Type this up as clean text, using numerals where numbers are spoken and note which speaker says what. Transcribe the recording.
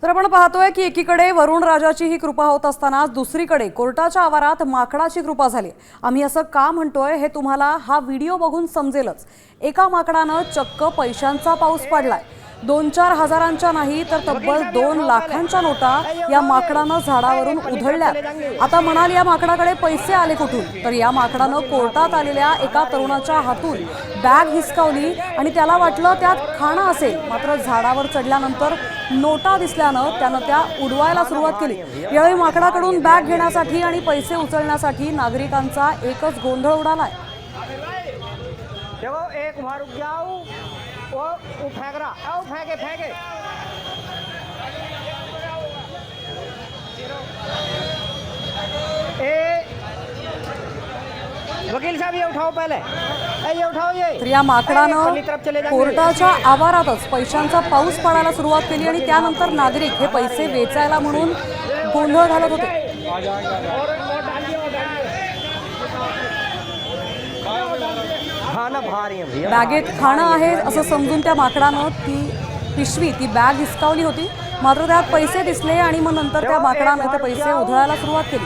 Speaker 1: तर आपण पाहतोय की एकीकडे वरुण राजाची ही कृपा होत असताना दुसरीकडे कोर्टाच्या आवारात माकडाची कृपा झाली। आम्ही असं का म्हणतोय हे तुम्हाला हा व्हिडिओ बघून समजेलच। एका माकडानं चक्क पैशांचा पाऊस पाडलाय। 2-4 हजारांच्या नाही तर तब्बल 2 लाखांच्या नोटा या माकडानं झाडावरून उधळल्या। आता म्हणाल या माकडाकडे पैसे आले कुठून, तर या माकडानं कोर्टात आलेल्या एका तरुणाच्या हातून बॅग हिसकावली आणि त्याला वाटलं त्यात खाणं असेल, मात्र झाडावर चढल्यानंतर नोटा दिसल्यानं त्यानं त्या उडवायला सुरुवात केली। यावेळी माकडाकडून बॅग घेण्यासाठी आणि पैसे उचलण्यासाठी नागरिकांचा एकच गोंधळ उडालाय।
Speaker 2: देखो एक वहां रुक जाओ, वो फेंक रहा, आओ फेंके फेंके। वकील साहब ये उठाओ पहले, ये उठाओ ये।
Speaker 1: तर या माकडानं कोर्टाच्या आवारातच पैशांचा पाऊस पडायला सुरुवात केली आणि त्यानंतर नागरिक हे पैसे वेचायला म्हणून गोंधळ घालत होते। बॅगेत खाणं आहे असं समजून त्या माकडानं ती बॅग हिसकावली होती, मात्र त्यात पैसे दिसले आणि मग नंतर त्या माकडानं ते पैसे उधळायला सुरुवात केली।